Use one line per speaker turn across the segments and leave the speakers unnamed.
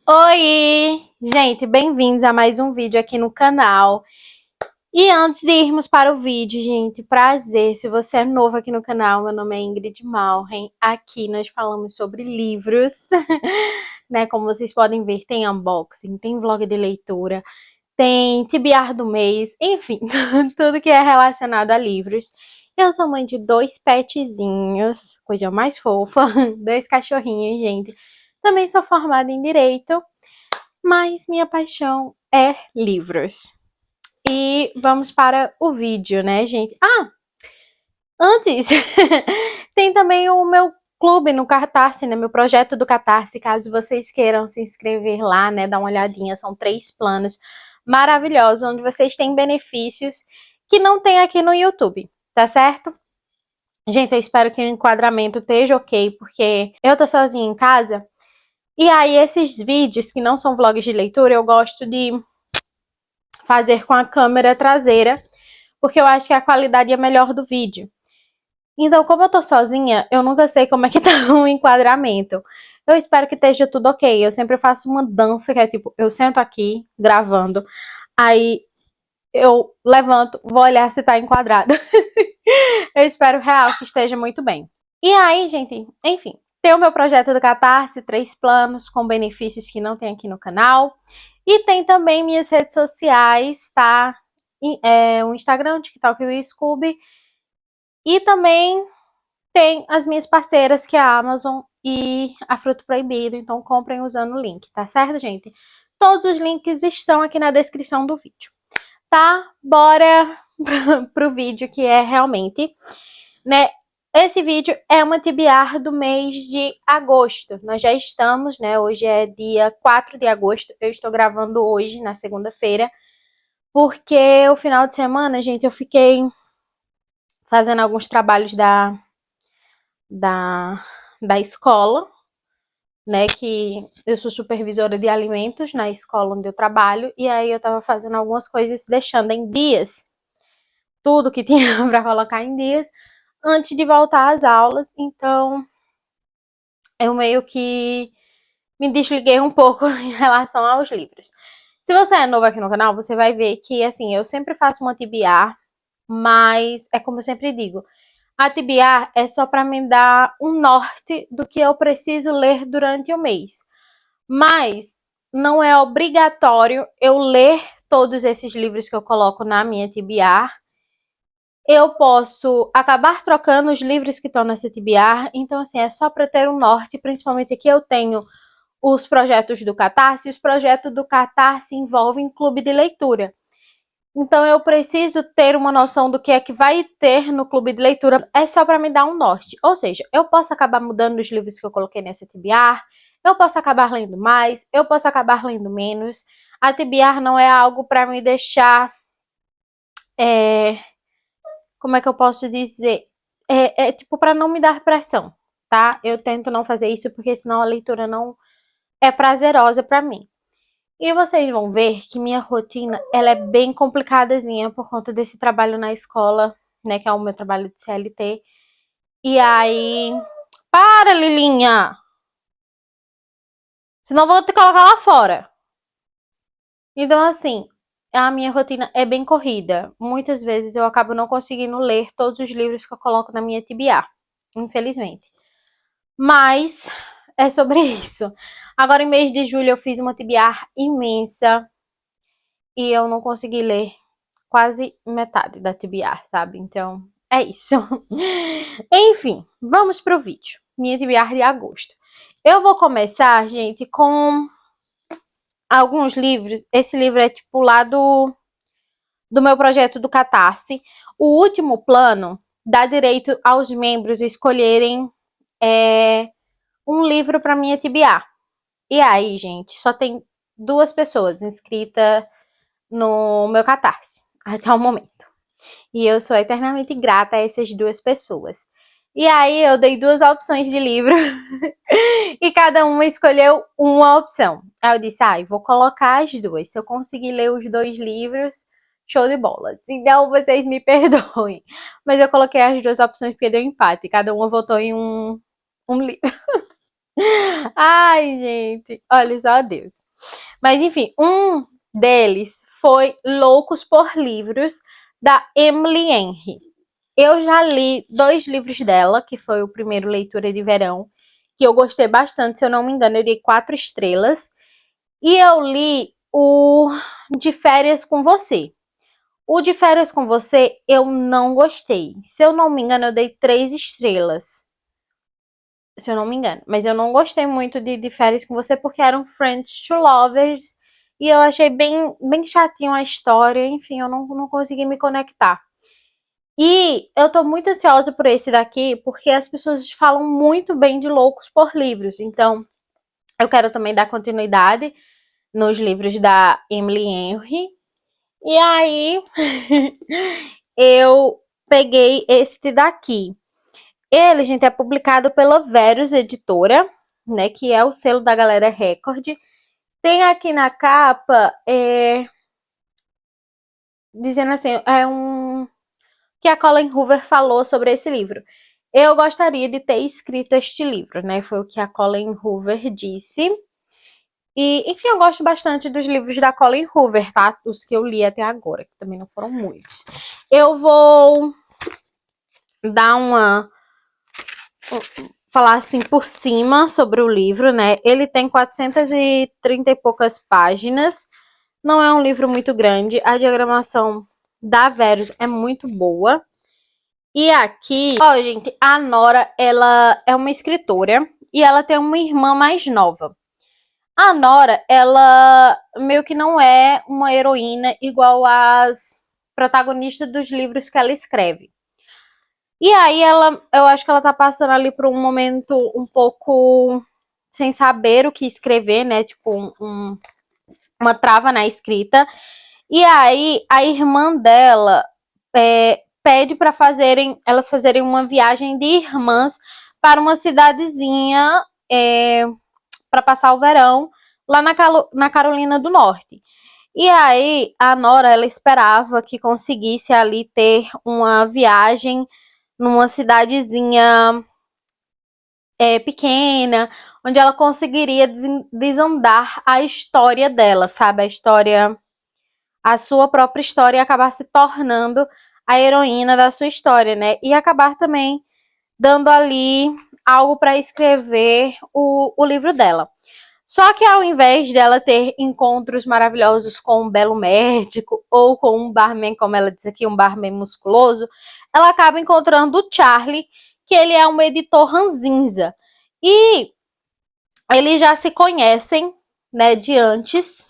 Oi! Gente, bem-vindos a mais um vídeo aqui no canal. E antes de irmos para o vídeo, gente, prazer, se você é novo aqui no canal, meu nome é Ingrid Malren. Aqui nós falamos sobre livros, né? Como vocês podem ver, tem unboxing, tem vlog de leitura, tem TBR do mês, enfim, tudo que é relacionado a livros. Eu sou mãe de dois petzinhos, coisa mais fofa, dois cachorrinhos, gente. Também sou formada em Direito, mas minha paixão é livros. E vamos para o vídeo, né, gente? Antes, tem também o meu clube no Catarse, né? Meu projeto do Catarse, caso vocês queiram se inscrever lá, né? Dar uma olhadinha, são 3 planos maravilhosos, onde vocês têm benefícios que não tem aqui no YouTube, tá certo? Gente, eu espero que o enquadramento esteja ok, porque eu tô sozinha em casa. E aí, esses vídeos que não são vlogs de leitura, eu gosto de fazer com a câmera traseira, porque eu acho que a qualidade é melhor do vídeo. Então, como eu tô sozinha, eu nunca sei como é que tá o enquadramento. Eu espero que esteja tudo ok. Eu sempre faço uma dança que é tipo, eu sento aqui gravando, aí eu levanto, vou olhar se tá enquadrado. Eu espero real que esteja muito bem. E aí, gente, enfim, tem o meu projeto do Catarse, 3 planos com benefícios que não tem aqui no canal. E tem também minhas redes sociais, tá? O Instagram, o TikTok e o Scooby. E também tem as minhas parceiras, que é a Amazon e a Fruto Proibido. Então comprem usando o link, tá certo, gente? Todos os links estão aqui na descrição do vídeo, tá? Bora pro vídeo, que é realmente, né? Esse vídeo é uma TBR do mês de agosto. Nós já estamos, né? Hoje é dia 4 de agosto. Eu estou gravando hoje, na segunda-feira, porque o final de semana, gente, eu fiquei fazendo alguns trabalhos da, da escola, né? Que eu sou supervisora de alimentos na escola onde eu trabalho, e aí eu tava fazendo algumas coisas, deixando em dias tudo que tinha para colocar em dias antes de voltar às aulas. Então eu meio que me desliguei um pouco em relação aos livros. Se você é novo aqui no canal, você vai ver que, assim, eu sempre faço uma TBR, mas é como eu sempre digo, a TBR é só para me dar um norte do que eu preciso ler durante o mês. Mas não é obrigatório eu ler todos esses livros que eu coloco na minha TBR. Eu posso acabar trocando os livros que estão nessa TBR. Então, assim, é só para ter um norte. Principalmente aqui eu tenho os projetos do Catarse. Os projetos do Catarse envolvem clube de leitura. Então, eu preciso ter uma noção do que é que vai ter no clube de leitura. É só para me dar um norte. Ou seja, eu posso acabar mudando os livros que eu coloquei nessa TBR. Eu posso acabar lendo mais. Eu posso acabar lendo menos. A TBR não é algo para me deixar... como é que eu posso dizer? É tipo para não me dar pressão, tá? Eu tento não fazer isso porque senão a leitura não é prazerosa para mim. E vocês vão ver que minha rotina, ela é bem complicadazinha por conta desse trabalho na escola, né, que é o meu trabalho de CLT. E aí... Para, Lilinha! Senão eu vou te colocar lá fora. Então, assim, a minha rotina é bem corrida. Muitas vezes eu acabo não conseguindo ler todos os livros que eu coloco na minha TBR, infelizmente. Mas é sobre isso. Agora, em mês de julho, eu fiz uma TBR imensa e eu não consegui ler quase metade da TBR, sabe? Então, é isso. Enfim, vamos pro vídeo. Minha TBR de agosto. Eu vou começar, gente, com alguns livros. Esse livro é tipo lá do meu projeto do Catarse. O último plano dá direito aos membros escolherem um livro para minha TBR. E aí, gente, só tem 2 pessoas inscritas no meu Catarse até o momento. E eu sou eternamente grata a essas 2 pessoas. E aí eu dei 2 opções de livro e cada uma escolheu uma opção. Aí eu disse, vou colocar as 2. Se eu conseguir ler os 2 livros, show de bola. Então vocês me perdoem. Mas eu coloquei as 2 opções porque deu empate. Cada uma votou em um livro. Ai, gente, olha só Deus. Mas enfim, um deles foi Loucos por Livros, da Emily Henry. Eu já li 2 livros dela, que foi o primeiro Leitura de Verão, que eu gostei bastante, se eu não me engano, eu dei 4 estrelas. E eu li o De Férias com Você. O De Férias com Você eu não gostei. Se eu não me engano, eu dei 3 estrelas. Se eu não me engano. Mas eu não gostei muito de Férias com Você porque eram Friends to Lovers. E eu achei bem chatinho a história. Enfim, eu não consegui me conectar. E eu tô muito ansiosa por esse daqui porque as pessoas falam muito bem de Loucos por Livros. Então, eu quero também dar continuidade nos livros da Emily Henry. E aí, eu peguei este daqui. Ele, gente, é publicado pela Verus Editora, né, que é o selo da Galera Record. Tem aqui na capa, dizendo assim, que a Colleen Hoover falou sobre esse livro. Eu gostaria de ter escrito este livro, né, foi o que a Colleen Hoover disse. E, enfim, eu gosto bastante dos livros da Colleen Hoover, tá? Os que eu li até agora, que também não foram muitos. Eu vou dar falar assim por cima sobre o livro, né? Ele tem 430 e poucas páginas. Não é um livro muito grande. A diagramação da Verus é muito boa. E aqui, ó, gente, a Nora, ela é uma escritora e ela tem uma irmã mais nova. A Nora, ela meio que não é uma heroína igual às protagonistas dos livros que ela escreve. E aí eu acho que ela tá passando ali por um momento um pouco sem saber o que escrever, né? Tipo, uma trava na escrita. E aí a irmã dela pede para elas fazerem uma viagem de irmãs para uma cidadezinha para passar o verão lá na Carolina do Norte. E aí a Nora, ela esperava que conseguisse ali ter uma viagem numa cidadezinha pequena, onde ela conseguiria desandar a história dela, sabe? A sua própria história e acabar se tornando a heroína da sua história, né? E acabar também dando ali algo para escrever o livro dela. Só que ao invés dela ter encontros maravilhosos com um belo médico ou com um barman, como ela disse aqui, um barman musculoso, ela acaba encontrando o Charlie, que ele é um editor ranzinza. E eles já se conhecem, né, de antes.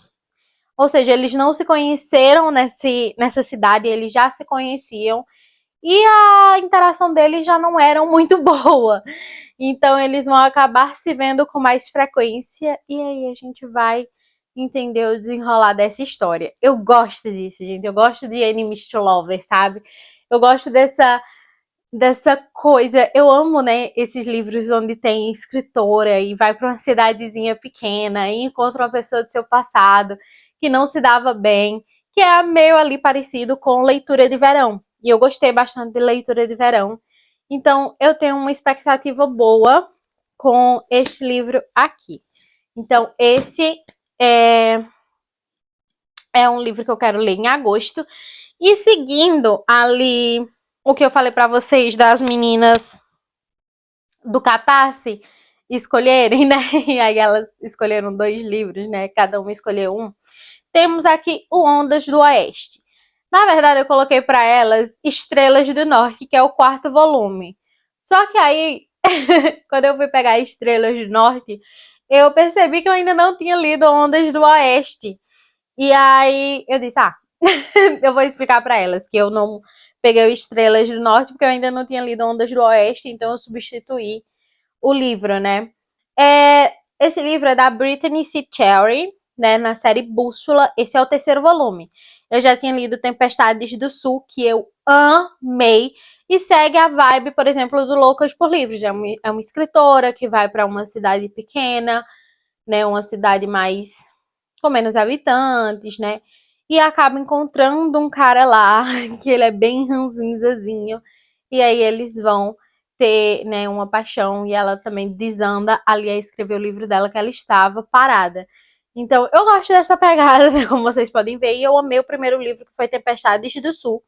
Ou seja, eles não se conheceram nessa cidade, eles já se conheciam. E a interação deles já não era muito boa. Então eles vão acabar se vendo com mais frequência. E aí a gente vai entender o desenrolar dessa história. Eu gosto disso, gente. Eu gosto de Enemies to Lovers, sabe? Eu gosto dessa coisa. Eu amo, né, esses livros onde tem escritora e vai para uma cidadezinha pequena e encontra uma pessoa do seu passado que não se dava bem, que é meio ali parecido com Leitura de Verão. E eu gostei bastante de Leitura de Verão. Então, eu tenho uma expectativa boa com este livro aqui. Então, esse é um livro que eu quero ler em agosto. E seguindo ali o que eu falei para vocês das meninas do Catarse escolherem, né? E aí elas escolheram 2 livros, né? Cada uma escolheu um. Temos aqui o Ondas do Oeste. Na verdade, eu coloquei para elas Estrelas do Norte, que é o 4º volume. Só que aí, quando eu fui pegar Estrelas do Norte, eu percebi que eu ainda não tinha lido Ondas do Oeste. E aí eu disse, eu vou explicar para elas que eu não peguei o Estrelas do Norte porque eu ainda não tinha lido Ondas do Oeste, então eu substituí o livro, né? Esse livro é da Brittany C. Cherry, né, na série Bússola. Esse é o 3º volume. Eu já tinha lido Tempestades do Sul, que eu amei, e segue a vibe, por exemplo, do Loucas por Livros. É uma escritora que vai para uma cidade pequena, né, uma cidade mais com menos habitantes, né, e acaba encontrando um cara lá, que ele é bem ranzinzazinho, e aí eles vão ter, né, uma paixão, e ela também desanda ali a escrever o livro dela, que ela estava parada. Então, eu gosto dessa pegada, né, como vocês podem ver, e eu amei o primeiro livro, que foi Tempestades do Sul.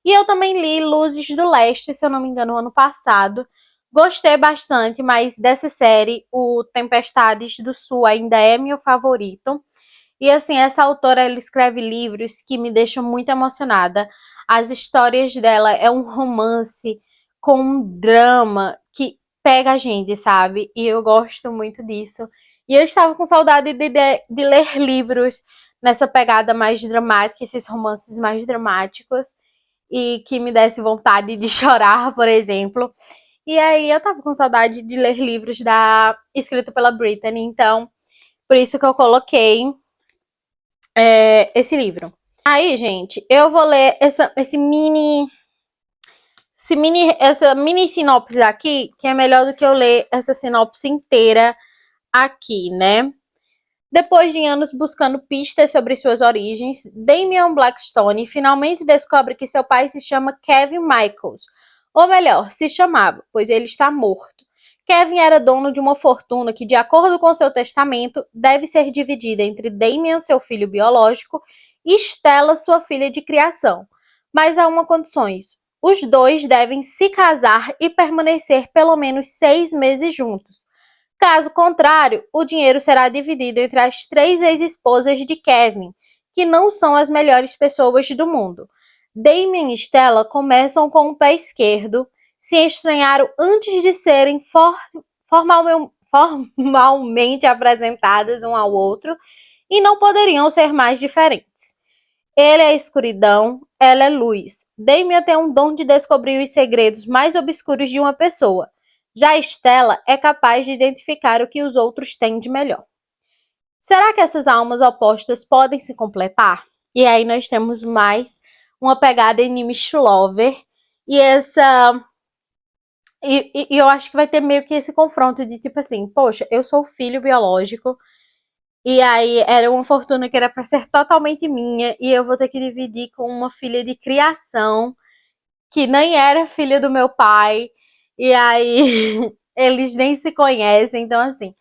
E eu também li Luzes do Leste, se eu não me engano, ano passado. Gostei bastante, mas dessa série, o Tempestades do Sul ainda é meu favorito. E assim, essa autora, ela escreve livros que me deixam muito emocionada. As histórias dela é um romance com um drama que pega a gente, sabe? E eu gosto muito disso. E eu estava com saudade de ler livros nessa pegada mais dramática, esses romances mais dramáticos, e que me desse vontade de chorar, por exemplo. E aí eu tava com saudade de ler livros escrito pela Brittany, então por isso que eu coloquei esse livro. Aí, gente, eu vou ler essa mini sinopse aqui, que é melhor do que eu ler essa sinopse inteira aqui, né? Depois de anos buscando pistas sobre suas origens, Damian Blackstone finalmente descobre que seu pai se chama Kevin Michaels. Ou melhor, se chamava, pois ele está morto. Kevin era dono de uma fortuna que, de acordo com seu testamento, deve ser dividida entre Damian, seu filho biológico, e Stella, sua filha de criação. Mas há uma condição: os dois devem se casar e permanecer pelo menos 6 meses juntos. Caso contrário, o dinheiro será dividido entre as 3 ex-esposas de Kevin, que não são as melhores pessoas do mundo. Damien e Stella começam com o pé esquerdo, se estranharam antes de serem formalmente apresentadas um ao outro e não poderiam ser mais diferentes. Ele é escuridão, ela é luz. Damien tem um dom de descobrir os segredos mais obscuros de uma pessoa. Já Stella é capaz de identificar o que os outros têm de melhor. Será que essas almas opostas podem se completar? E aí nós temos mais uma pegada enemies to lover. E eu acho que vai ter meio que esse confronto de tipo assim, poxa, eu sou o filho biológico, e aí era uma fortuna que era para ser totalmente minha, e eu vou ter que dividir com uma filha de criação que nem era filha do meu pai. E aí eles nem se conhecem, então assim,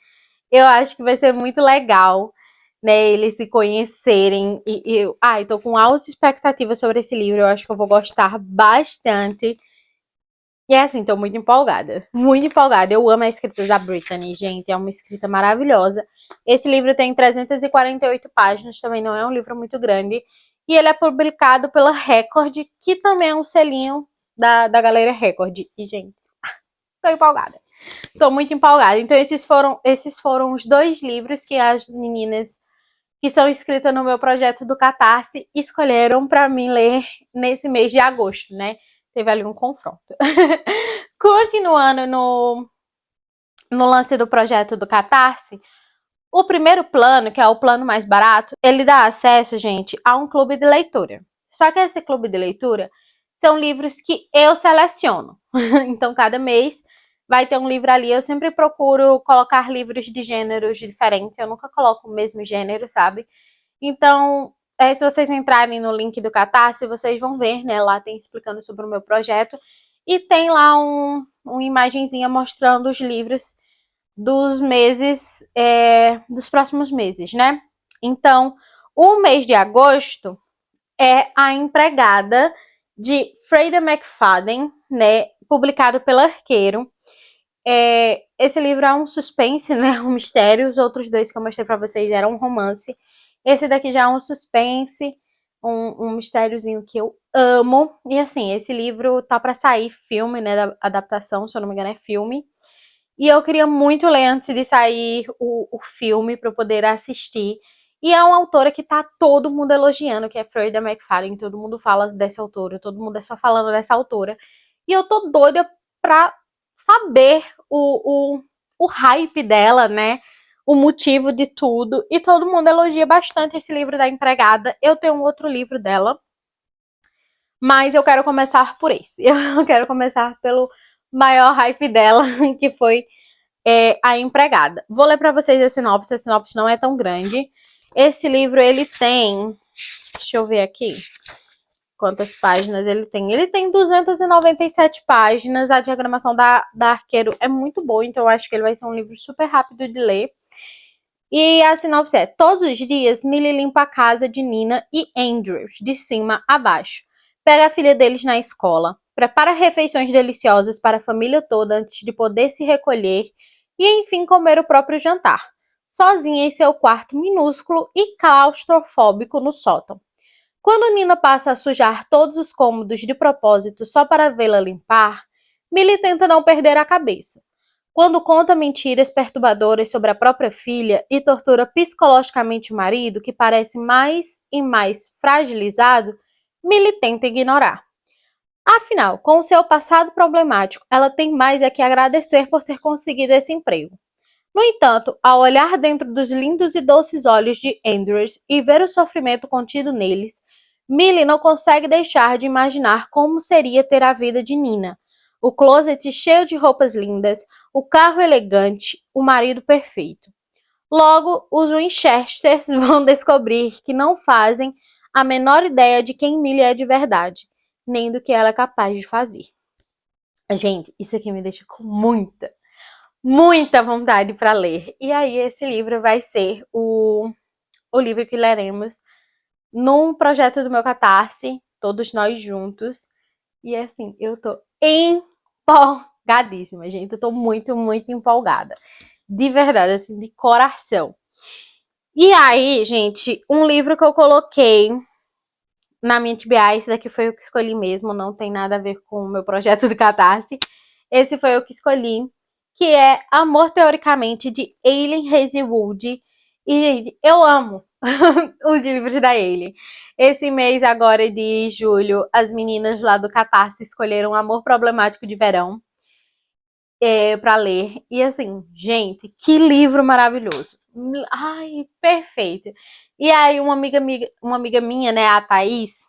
eu acho que vai ser muito legal, né, eles se conhecerem. Eu tô com alta expectativa sobre esse livro, eu acho que eu vou gostar bastante. E é assim, tô muito empolgada. Muito empolgada. Eu amo a escrita da Brittany, gente. É uma escrita maravilhosa. Esse livro tem 348 páginas, também não é um livro muito grande. E ele é publicado pela Record, que também é um selinho da galera Record. E, gente, tô empolgada. Tô muito empolgada. Então, esses foram os 2 livros que as meninas que são inscritas no meu projeto do Catarse escolheram para mim ler nesse mês de agosto, né? Teve ali um confronto. Continuando no lance do projeto do Catarse, o primeiro plano, que é o plano mais barato, ele dá acesso, gente, a um clube de leitura. Só que esse clube de leitura são livros que eu seleciono. Então, cada mês vai ter um livro ali. Eu sempre procuro colocar livros de gêneros diferentes. Eu nunca coloco o mesmo gênero, sabe? Então, se vocês entrarem no link do Catarse, vocês vão ver, né? Lá tem explicando sobre o meu projeto. E tem lá uma imagenzinha mostrando os livros dos meses, dos próximos meses, né? Então, o mês de agosto é A Empregada, de Freida McFadden, né? Publicado pela Arqueiro. Esse livro é um suspense, né? Um mistério. Os outros 2 que eu mostrei pra vocês eram um romance. Esse daqui já é um suspense, um mistériozinho que eu amo. E assim, esse livro tá pra sair filme, né? Da adaptação, se eu não me engano, é filme. E eu queria muito ler antes de sair o filme para eu poder assistir. E é uma autora que tá todo mundo elogiando, que é Freida McFadden. Todo mundo fala dessa autora, todo mundo é só falando dessa autora. E eu tô doida pra saber o hype dela, né? O motivo de tudo. E todo mundo elogia bastante esse livro da Empregada. Eu tenho um outro livro dela, mas eu quero começar por esse. Eu quero começar pelo maior hype dela, que foi A Empregada. Vou ler para vocês a sinopse não é tão grande. Esse livro, ele tem, deixa eu ver aqui, quantas páginas ele tem. Ele tem 297 páginas. A diagramação da Arqueiro é muito boa, então eu acho que ele vai ser um livro super rápido de ler. E a sinopse é: todos os dias, Millie limpa a casa de Nina e Andrew, de cima a baixo. Pega a filha deles na escola, prepara refeições deliciosas para a família toda antes de poder se recolher e, enfim, comer o próprio jantar, sozinha em seu quarto minúsculo e claustrofóbico no sótão. Quando Nina passa a sujar todos os cômodos de propósito só para vê-la limpar, Millie tenta não perder a cabeça. Quando conta mentiras perturbadoras sobre a própria filha e tortura psicologicamente o marido, que parece mais e mais fragilizado, Millie tenta ignorar. Afinal, com seu passado problemático, ela tem mais é que agradecer por ter conseguido esse emprego. No entanto, ao olhar dentro dos lindos e doces olhos de Andrews e ver o sofrimento contido neles, Millie não consegue deixar de imaginar como seria ter a vida de Nina. O closet cheio de roupas lindas, o carro elegante, o marido perfeito. Logo, os Winchesters vão descobrir que não fazem a menor ideia de quem Millie é de verdade, nem do que ela é capaz de fazer. Gente, isso aqui me deixa com muita vontade para ler. E aí esse livro vai ser o livro que leremos num projeto do meu Catarse, todos nós juntos. E assim, eu tô empolgadíssima, gente. Eu tô muito empolgada. De verdade, assim, de coração. E aí, gente, um livro que eu coloquei na minha TBA, esse daqui foi o que escolhi mesmo, não tem nada a ver com o meu projeto do Catarse. Esse foi o que escolhi, que é Amor Teoricamente, de Eileen Hazelwood. E, gente, eu amo os livros da Eileen. Esse mês agora de julho, as meninas lá do Catarse escolheram Amor Problemático de Verão pra ler. E assim, gente, que livro maravilhoso. Ai, perfeito. E aí uma amiga minha, né, a Thaís,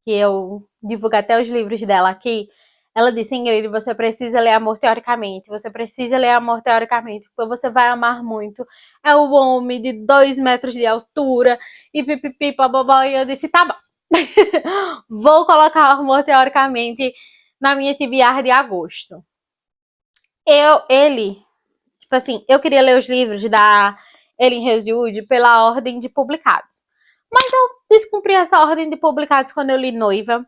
que eu divulgo até os livros dela aqui, ela disse: Ingrid, você precisa ler Amor Teoricamente, você precisa ler Amor Teoricamente, porque você vai amar muito. É o homem de 2 metros de altura, e pipipi, bababó, e eu disse: tá bom. Vou colocar Amor Teoricamente na minha TBR de agosto. Tipo assim, eu queria ler os livros da Eileen Hazelwood pela ordem de publicados. Mas eu descumpri essa ordem de publicados quando eu li Noiva.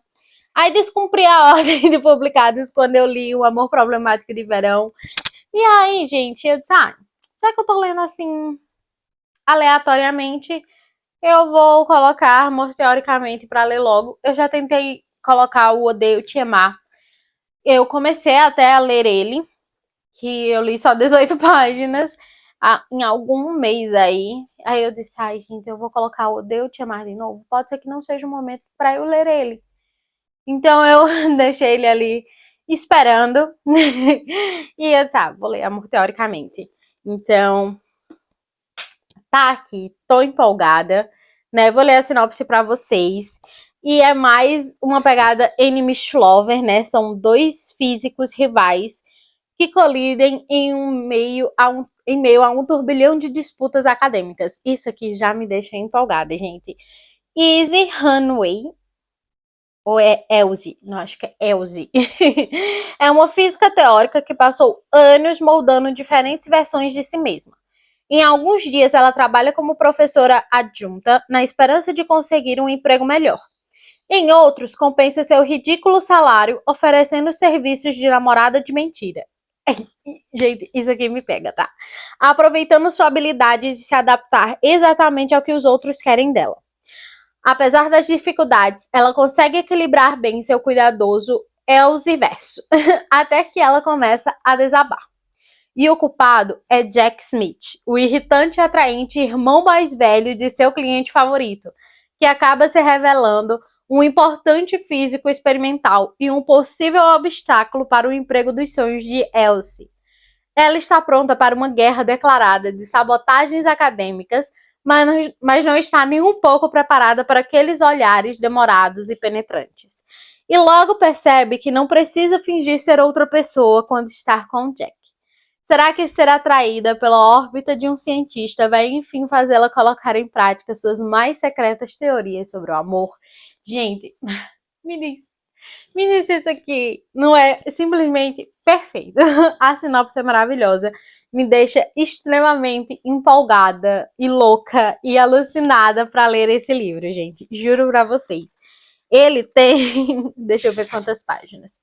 Aí descumpri a ordem de publicados quando eu li O Amor Problemático de Verão. E aí, gente, eu disse, já que eu tô lendo assim, aleatoriamente, eu vou colocar Amor Teoricamente pra ler logo. Eu já tentei colocar o Odeio Te Amar. Eu comecei até a ler ele, que eu li só 18 páginas em algum mês aí. Aí eu disse, gente, eu vou colocar o Odeio Te Amar de novo. Pode ser que não seja o momento pra eu ler ele. Então eu deixei ele ali esperando. E eu disse, vou ler Amor Teoricamente. Então, tá aqui, tô empolgada, né? Vou ler a sinopse pra vocês. E é mais uma pegada enemies to lover, né? São 2 físicos rivais que colidem em meio a um turbilhão de disputas acadêmicas. Isso aqui já me deixa empolgada, gente. Izzy Hanway, ou é Elsie? Não, acho que é Elsie. É uma física teórica que passou anos moldando diferentes versões de si mesma. Em alguns dias, ela trabalha como professora adjunta na esperança de conseguir um emprego melhor. Em outros, compensa seu ridículo salário oferecendo serviços de namorada de mentira. Gente, isso aqui me pega, tá? Aproveitando sua habilidade de se adaptar exatamente ao que os outros querem dela. Apesar das dificuldades, ela consegue equilibrar bem seu cuidadoso Elseverso, até que ela começa a desabar. E o culpado é Jack Smith, o irritante e atraente irmão mais velho de seu cliente favorito, que acaba se revelando um importante físico experimental e um possível obstáculo para o emprego dos sonhos de Elsie. Ela está pronta para uma guerra declarada de sabotagens acadêmicas, mas não está nem um pouco preparada para aqueles olhares demorados e penetrantes. E logo percebe que não precisa fingir ser outra pessoa quando está com Jack. Será que ser atraída pela órbita de um cientista vai enfim fazê-la colocar em prática suas mais secretas teorias sobre o amor? Gente, Me diz isso aqui não é simplesmente perfeito. A sinopse é maravilhosa. Me deixa extremamente empolgada e louca e alucinada para ler esse livro, gente. Juro pra vocês. Ele tem... Deixa eu ver quantas páginas.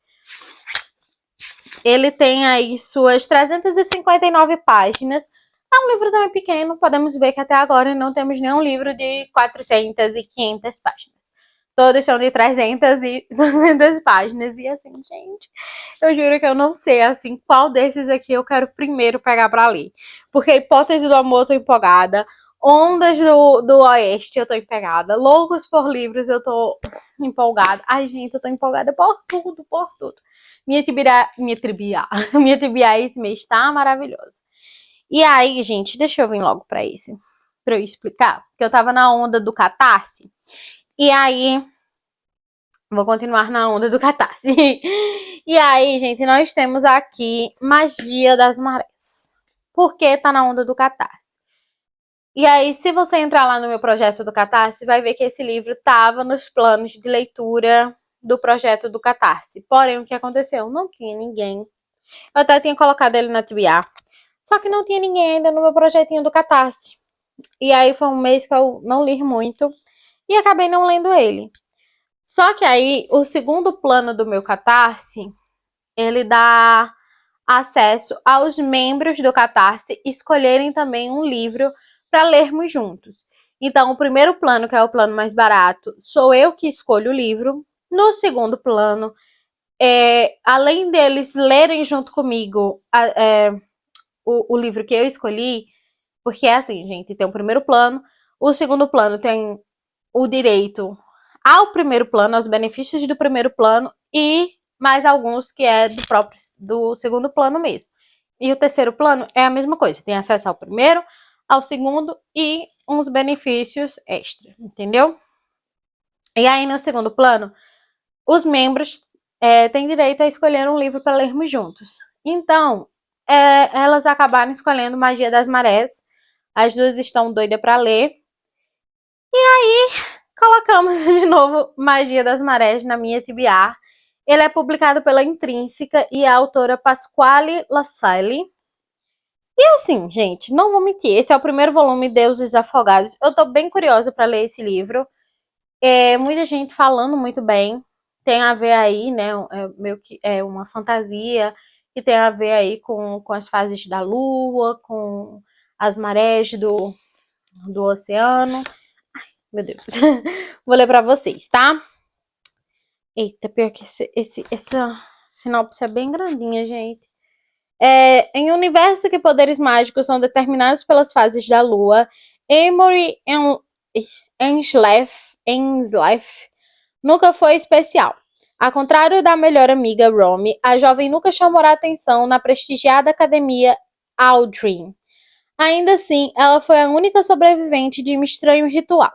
Ele tem aí suas 359 páginas. É um livro também pequeno. Podemos ver que até agora não temos nenhum livro de 400 e 500 páginas. Todos são de 300 e 200 páginas. E assim, gente, eu juro que eu não sei, assim, qual desses aqui eu quero primeiro pegar pra ler. Porque a Hipótese do Amor eu tô empolgada. Ondas do Oeste eu tô empolgada. Loucos por Livros eu tô empolgada. Ai, gente, eu tô empolgada por tudo, por tudo. Minha TBA esse mês tá maravilhosa. E aí, gente, deixa eu vir logo pra esse. Pra eu explicar. Porque eu tava na onda do Catarse. E aí, vou continuar na onda do Catarse. E aí, gente, nós temos aqui Magia das Marés. Por que tá na onda do Catarse? E aí, se você entrar lá no meu projeto do Catarse, vai ver que esse livro estava nos planos de leitura do projeto do Catarse. Porém, o que aconteceu? Não tinha ninguém. Eu até tinha colocado ele na TBA. Só que não tinha ninguém ainda no meu projetinho do Catarse. E aí foi um mês que eu não li muito. E acabei não lendo ele. Só que aí, o segundo plano do meu Catarse, ele dá acesso aos membros do Catarse escolherem também um livro para lermos juntos. Então, o primeiro plano, que é o plano mais barato, sou eu que escolho o livro. No segundo plano, além deles lerem junto comigo o livro que eu escolhi, porque é assim, gente, tem o primeiro plano, o segundo plano tem o direito ao primeiro plano, aos benefícios do primeiro plano e mais alguns que é do segundo plano mesmo. E o terceiro plano é a mesma coisa, tem acesso ao primeiro, ao segundo e uns benefícios extra, entendeu? E aí no segundo plano, os membros têm direito a escolher um livro para lermos juntos. Então, elas acabaram escolhendo Magia das Marés. As duas estão doidas para ler. E aí, colocamos de novo Magia das Marés na minha TBA. Ele é publicado pela Intrínseca e a autora Pasquale Lassalle. E assim, gente, não vou mentir, esse é o primeiro volume, Deuses Afogados. Eu tô bem curiosa para ler esse livro. Muita gente falando muito bem. Tem a ver aí, né, meio que é uma fantasia que tem a ver aí com as fases da lua, com as marés do oceano. Ai, meu Deus. Vou ler pra vocês, tá? Eita, pior que essa sinopse é bem grandinha, gente. Em um universo que poderes mágicos são determinados pelas fases da lua, Amory Ainsleff nunca foi especial. Ao contrário da melhor amiga Romy, a jovem nunca chamou a atenção na prestigiada academia Aldrin. Ainda assim, ela foi a única sobrevivente de um estranho ritual.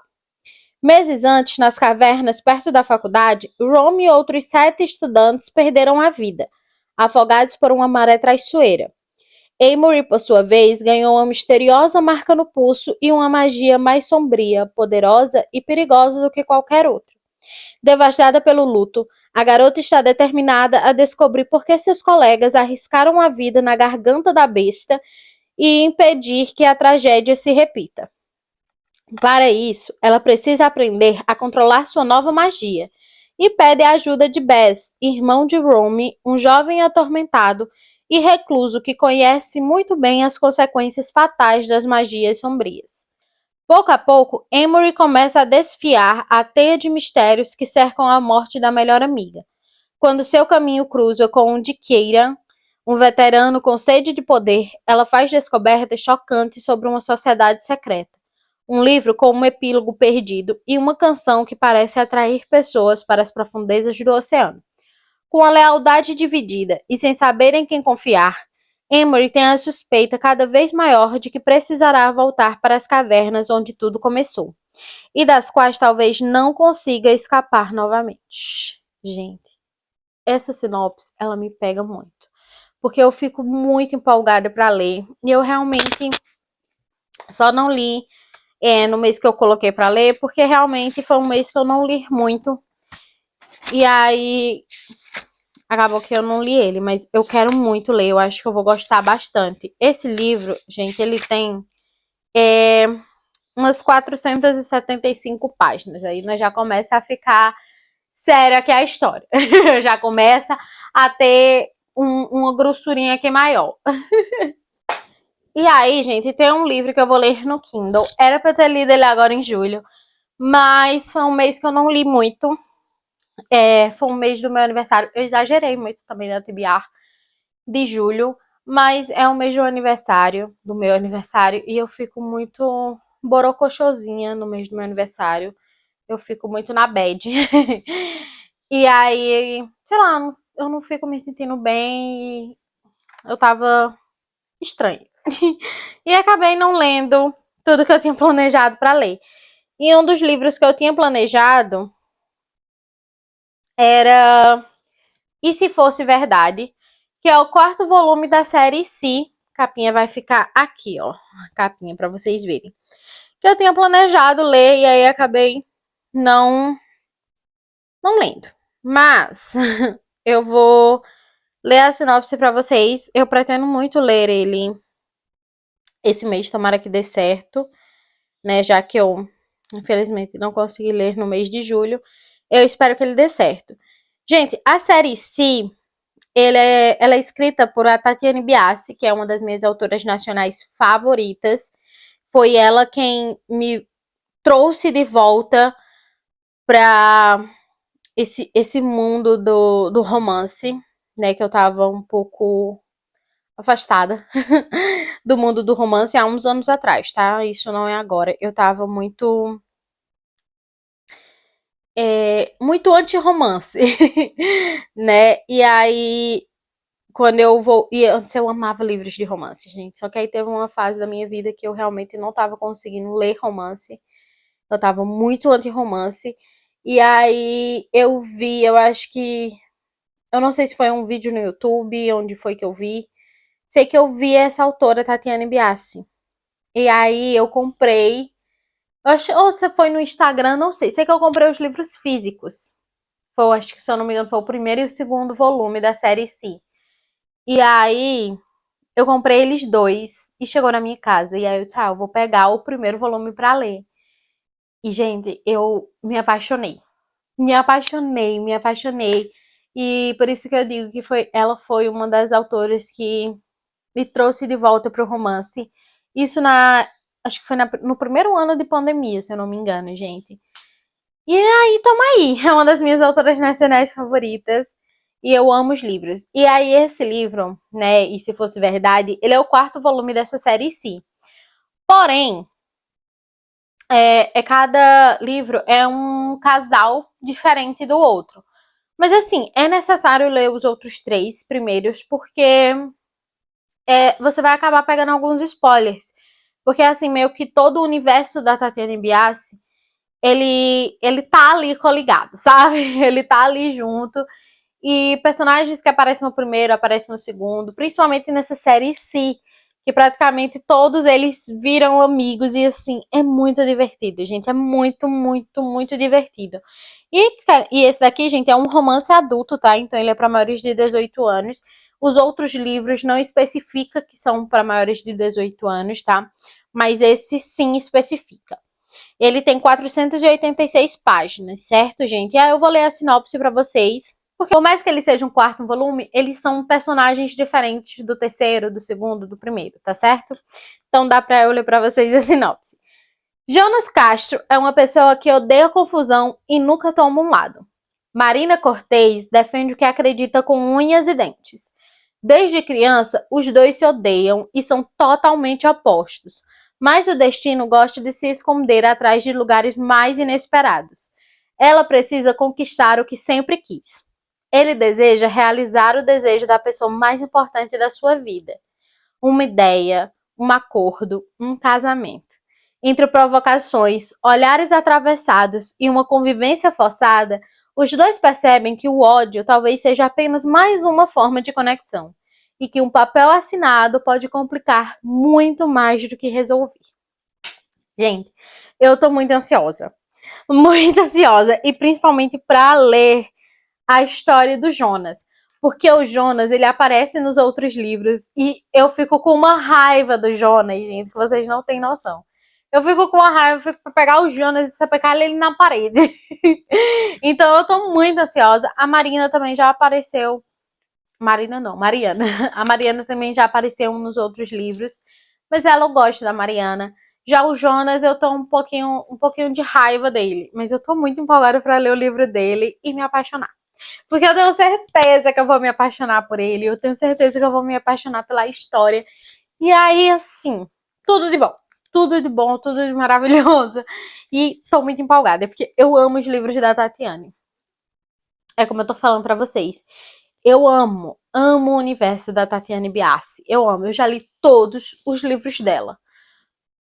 Meses antes, nas cavernas perto da faculdade, Romy e outros 7 estudantes perderam a vida, afogados por uma maré traiçoeira. Amory, por sua vez, ganhou uma misteriosa marca no pulso e uma magia mais sombria, poderosa e perigosa do que qualquer outra. Devastada pelo luto, a garota está determinada a descobrir por que seus colegas arriscaram a vida na garganta da besta e impedir que a tragédia se repita. Para isso, ela precisa aprender a controlar sua nova magia e pede a ajuda de Bess, irmão de Romy, um jovem atormentado e recluso que conhece muito bem as consequências fatais das magias sombrias. Pouco a pouco, Amory começa a desfiar a teia de mistérios que cercam a morte da melhor amiga. Quando seu caminho cruza com o de Kieran, um veterano com sede de poder, ela faz descobertas chocantes sobre uma sociedade secreta. Um livro com um epílogo perdido e uma canção que parece atrair pessoas para as profundezas do oceano. Com a lealdade dividida e sem saber em quem confiar, Amory tem a suspeita cada vez maior de que precisará voltar para as cavernas onde tudo começou, e das quais talvez não consiga escapar novamente. Gente, essa sinopse, ela me pega muito, porque eu fico muito empolgada para ler, e eu realmente só não li no mês que eu coloquei para ler, porque realmente foi um mês que eu não li muito. E aí, acabou que eu não li ele, mas eu quero muito ler, eu acho que eu vou gostar bastante. Esse livro, gente, ele tem umas 475 páginas. Aí nós já começa a ficar sério aqui a história. Já começa a ter uma grossurinha aqui maior. E aí, gente, tem um livro que eu vou ler no Kindle. Era pra eu ter lido ele agora em julho, mas foi um mês que eu não li muito. Foi um mês do meu aniversário. Eu exagerei muito também na TBR de julho, mas é um mês do meu aniversário, e eu fico muito borocochosinha no mês do meu aniversário. Eu fico muito na bad. E aí, sei lá, eu não fico me sentindo bem. Eu tava estranha. E acabei não lendo tudo que eu tinha planejado para ler. E um dos livros que eu tinha planejado era E Se Fosse Verdade, que é o quarto volume da série Si. Capinha vai ficar aqui, ó. Capinha para vocês verem. Que eu tinha planejado ler e aí acabei não lendo. Mas eu vou ler a sinopse para vocês. Eu pretendo muito ler ele esse mês, tomara que dê certo, né? Já que eu, infelizmente, não consegui ler no mês de julho. Eu espero que ele dê certo. Gente, a série Si, ela é escrita por a Tatiane Biasi, que é uma das minhas autoras nacionais favoritas. Foi ela quem me trouxe de volta para esse mundo do romance, né? Que eu tava um pouco afastada do mundo do romance há uns anos atrás, tá? Isso não é agora. Eu tava muito anti-romance, né? E aí, quando eu vou. E antes eu amava livros de romance, gente. Só que aí teve uma fase da minha vida que eu realmente não tava conseguindo ler romance. Eu tava muito anti-romance. E aí eu vi, eu acho que. Eu não sei se foi um vídeo no YouTube, onde foi que eu vi. Sei que eu vi essa autora, Tatiane Biasi. E aí eu comprei. Ou se foi no Instagram, não sei. Sei que eu comprei os livros físicos. Foi, acho que, se eu não me engano, foi o primeiro e o segundo volume da série Si. E aí eu comprei eles dois e chegou na minha casa. E aí eu disse, eu vou pegar o primeiro volume pra ler. E, gente, eu me apaixonei. Me apaixonei, me apaixonei. E por isso que eu digo que ela foi uma das autoras que me trouxe de volta pro romance. Isso acho que foi no primeiro ano de pandemia, se eu não me engano, gente. E aí, toma aí, é uma das minhas autoras nacionais favoritas. E eu amo os livros. E aí, esse livro, né, E Se Fosse Verdade, ele é o quarto volume dessa série Si. Porém, cada livro é um casal diferente do outro. Mas assim, é necessário ler os outros três primeiros, porque você vai acabar pegando alguns spoilers. Porque assim, meio que todo o universo da Tatiana Biasi, ele tá ali coligado, sabe? Ele tá ali junto. E personagens que aparecem no primeiro, aparecem no segundo, principalmente nessa série Si, que praticamente todos eles viram amigos e assim, é muito divertido, gente, é muito, muito, muito divertido. E esse daqui, gente, é um romance adulto, tá? Então ele é para maiores de 18 anos. Os outros livros não especifica que são para maiores de 18 anos, tá? Mas esse sim especifica. Ele tem 486 páginas, certo, gente? E aí eu vou ler a sinopse para vocês. Porque por mais que ele seja um quarto volume, eles são personagens diferentes do terceiro, do segundo, do primeiro, tá certo? Então dá pra eu ler pra vocês a sinopse. Jonas Castro é uma pessoa que odeia confusão e nunca toma um lado. Marina Cortez defende o que acredita com unhas e dentes. Desde criança, os dois se odeiam e são totalmente opostos, mas o destino gosta de se esconder atrás de lugares mais inesperados. Ela precisa conquistar o que sempre quis. Ele deseja realizar o desejo da pessoa mais importante da sua vida. Uma ideia, um acordo, um casamento. Entre provocações, olhares atravessados e uma convivência forçada, os dois percebem que o ódio talvez seja apenas mais uma forma de conexão e que um papel assinado pode complicar muito mais do que resolver. Gente, eu tô muito ansiosa e principalmente para ler a história do Jonas. Porque o Jonas, ele aparece nos outros livros e eu fico com uma raiva do Jonas, gente, que vocês não têm noção. Eu fico com uma raiva, eu fico pra pegar o Jonas e sapecar ele na parede. Então eu tô muito ansiosa. A Marina também já apareceu. Marina não, Mariana. A Mariana também já apareceu nos outros livros, mas ela gosta da Mariana. Já o Jonas, eu tô um pouquinho de raiva dele, mas eu tô muito empolgada para ler o livro dele e me apaixonar. Porque eu tenho certeza que eu vou me apaixonar por ele, eu tenho certeza que eu vou me apaixonar pela história. E aí, assim, tudo de bom. Tudo de bom, tudo de maravilhoso. E tô muito empolgada, porque eu amo os livros da Tatiane. É como eu tô falando pra vocês. Eu amo o universo da Tatiane Biasi. Eu amo, eu já li todos os livros dela.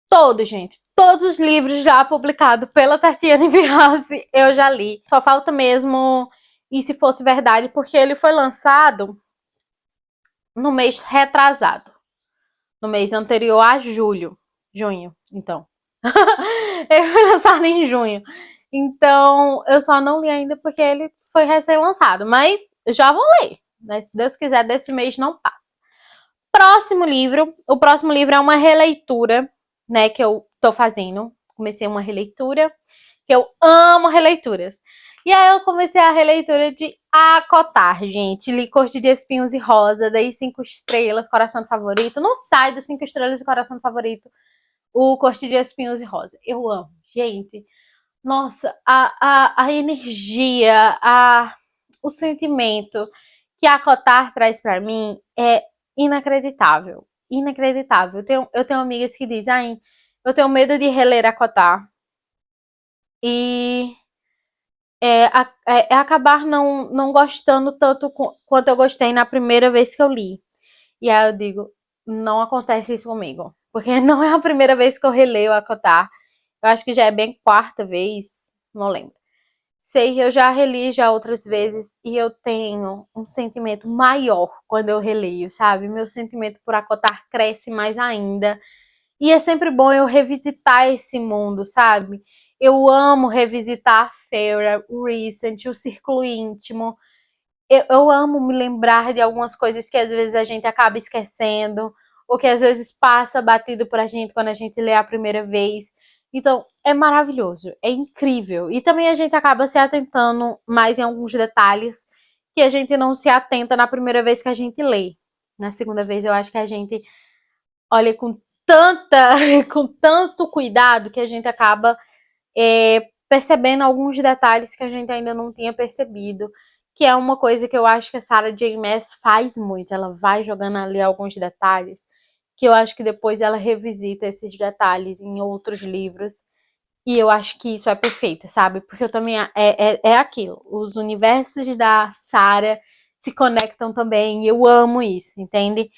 Todos, gente. Todos os livros já publicados pela Tatiane Biasi, eu já li. Só falta mesmo E Se Fosse Verdade, porque ele foi lançado no mês retrasado. No mês anterior a julho. Junho, então. Ele foi lançado em junho. Então, eu só não li ainda porque ele foi recém-lançado. Mas já vou ler. Né? Se Deus quiser, desse mês não passa. Próximo livro. O próximo livro é uma releitura, né? Que eu tô fazendo. Comecei uma releitura. Que eu amo releituras. E aí eu comecei a releitura de ACOTAR, gente. Li Corte de Espinhos e Rosa, dei 5 estrelas, coração favorito. Não sai dos 5 estrelas e coração favorito o Corte de Espinhos e Rosa. Eu amo, gente. Nossa, a energia, o sentimento que a ACOTAR traz pra mim é inacreditável. Inacreditável. Eu tenho amigas que dizem, ai, eu tenho medo de reler ACOTAR. E é acabar não gostando tanto quanto eu gostei na primeira vez que eu li. E aí eu digo, não acontece isso comigo. Porque não é a primeira vez que eu releio a Cotar. Eu acho que já é bem quarta vez, não lembro. Sei que eu já reli já outras vezes e eu tenho um sentimento maior quando eu releio, sabe? Meu sentimento por Acotar cresce mais ainda. E é sempre bom eu revisitar esse mundo, sabe? Eu amo revisitar a Feyre, o Recent, o Círculo Íntimo. Eu amo me lembrar de algumas coisas que às vezes a gente acaba esquecendo, ou que às vezes passa batido por a gente quando a gente lê a primeira vez. Então, é maravilhoso, é incrível. E também a gente acaba se atentando mais em alguns detalhes que a gente não se atenta na primeira vez que a gente lê. Na segunda vez, eu acho que a gente olha com com tanto cuidado que a gente acaba percebendo alguns detalhes que a gente ainda não tinha percebido, que é uma coisa que eu acho que a Sarah J. Maas faz muito. Ela vai jogando ali alguns detalhes que eu acho que depois ela revisita esses detalhes em outros livros. E eu acho que isso é perfeito, sabe? Porque eu também é aquilo. Os universos da Sarah se conectam também. E eu amo isso, entende?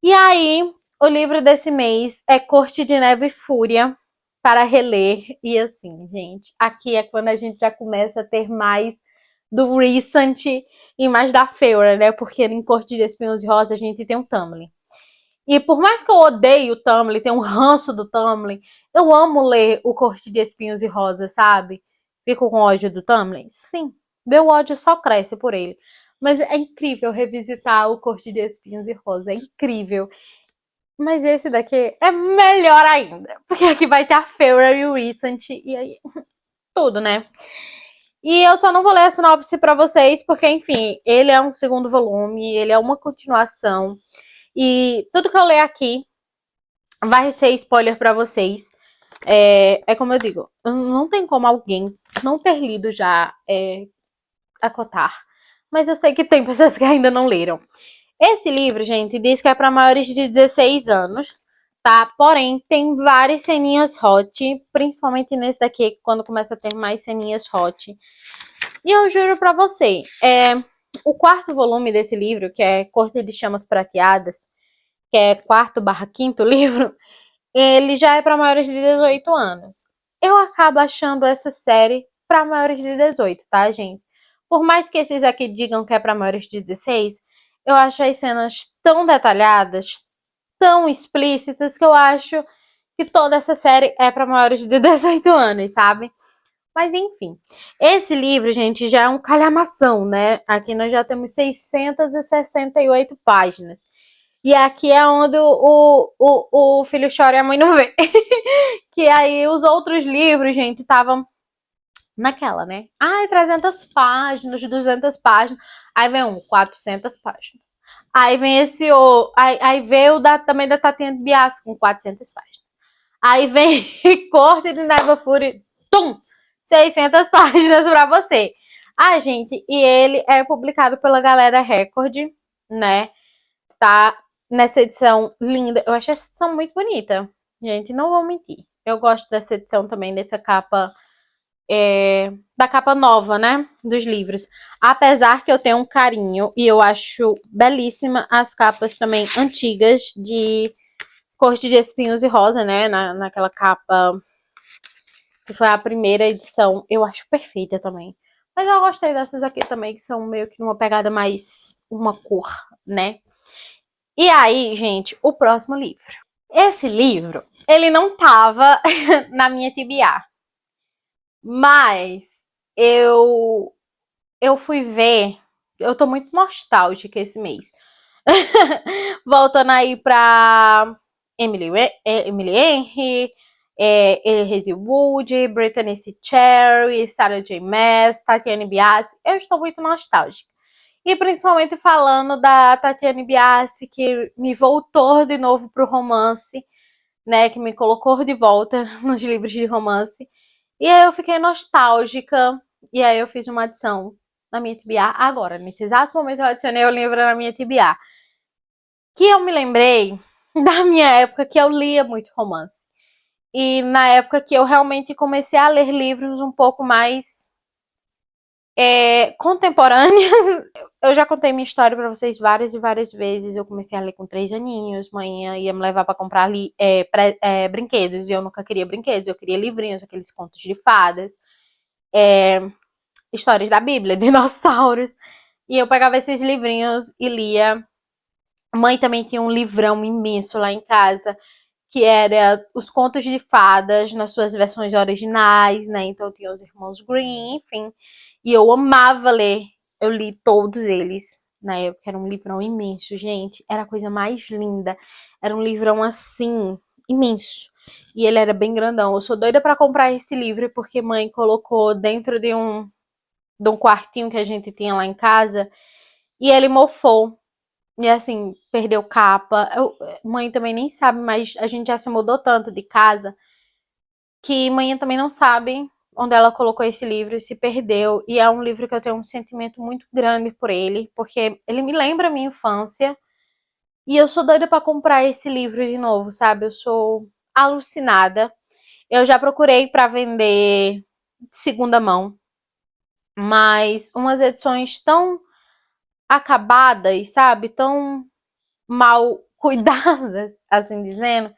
E aí, o livro desse mês é Corte de Neve e Fúria, para reler. E assim, gente, aqui é quando a gente já começa a ter mais do Recent e mais da Feyre, né? Porque em Corte de Espinhos e Rosas a gente tem um Tamlin. E por mais que eu odeie o Tamlin, tenha um ranço do Tamlin, eu amo ler o Corte de Espinhos e Rosas, sabe? Fico com ódio do Tamlin? Sim, meu ódio só cresce por ele. Mas é incrível revisitar o Corte de Espinhos e Rosas, é incrível. Mas esse daqui é melhor ainda. Porque aqui vai ter a Feyre e o Recent e aí tudo, né? E eu só não vou ler a sinopse pra vocês, porque, enfim, ele é um segundo volume, ele é uma continuação. E tudo que eu ler aqui vai ser spoiler pra vocês. É como eu digo, não tem como alguém não ter lido já a Cotar. Mas eu sei que tem pessoas que ainda não leram. Esse livro, gente, diz que é para maiores de 16 anos, tá? Porém, tem várias ceninhas hot, principalmente nesse daqui, quando começa a ter mais ceninhas hot. E eu juro pra você, o quarto volume desse livro, que é Corte de Chamas Prateadas, que é quarto/quinto livro, ele já é para maiores de 18 anos. Eu acabo achando essa série para maiores de 18, tá, gente? Por mais que esses aqui digam que é para maiores de 16, eu acho as cenas tão detalhadas, tão explícitas, que eu acho que toda essa série é para maiores de 18 anos, sabe? Mas enfim, esse livro, gente, já é um calhamação, né? Aqui nós já temos 668 páginas. E aqui é onde o filho chora e a mãe não vê. Que aí os outros livros, gente, estavam naquela, né? Ai, 300 páginas, 200 páginas. Aí vem 400 páginas. Aí vem esse outro. Aí veio também da Tatiana Bias com 400 páginas. Aí vem Corte de Neva Fury, tum! 600 páginas pra você. Ah, gente, e ele é publicado pela Galera Record, né? Tá nessa edição linda. Eu achei essa edição muito bonita. Gente, não vou mentir. Eu gosto dessa edição também, dessa capa. Da capa nova, né? Dos livros. Apesar que eu tenho um carinho e eu acho belíssima as capas também antigas de Corte de Espinhos e Rosa, né? Naquela capa que foi a primeira edição. Eu acho perfeita também. Mas eu gostei dessas aqui também, que são meio que uma pegada mais uma cor, né? E aí, gente, o próximo livro. Esse livro, ele não tava na minha TBA. Mas eu fui ver. Eu tô muito nostálgica esse mês. Voltando aí pra Emily Henry, Elise Wood, Brittany C. Cherry, Sarah J. Maas, Tatiana Biasi. Eu estou muito nostálgica. E principalmente falando da Tatiana Biasi, que me voltou de novo pro romance, né? Que me colocou de volta nos livros de romance. E aí eu fiquei nostálgica. E aí eu fiz uma adição na minha TBA agora. Nesse exato momento eu adicionei o livro na minha TBA. Que eu me lembrei da minha época que eu lia muito romance. E na época que eu realmente comecei a ler livros um pouco mais contemporâneos. Eu já contei minha história pra vocês várias e várias vezes. Eu comecei a ler com 3 aninhos. Mãe ia me levar pra comprar brinquedos. E eu nunca queria brinquedos. Eu queria livrinhos, aqueles contos de fadas. Histórias da Bíblia, dinossauros. E eu pegava esses livrinhos e lia. Mãe também tinha um livrão imenso lá em casa, que era os contos de fadas nas suas versões originais, né? Então tinha os irmãos Green, enfim. E eu amava ler. Eu li todos eles na época. Era um livrão imenso, gente. Era a coisa mais linda. Era um livrão assim, imenso. E ele era bem grandão. Eu sou doida pra comprar esse livro porque mãe colocou dentro de um quartinho que a gente tinha lá em casa. E ele mofou. E assim, perdeu capa. Mãe também nem sabe, mas a gente já se mudou tanto de casa que mãe também não sabe onde ela colocou esse livro e se perdeu. E é um livro que eu tenho um sentimento muito grande por ele, porque ele me lembra a minha infância. E eu sou doida pra comprar esse livro de novo, sabe? Eu sou alucinada. Eu já procurei pra vender de segunda mão, mas umas edições tão acabadas, sabe? Tão mal cuidadas, assim dizendo.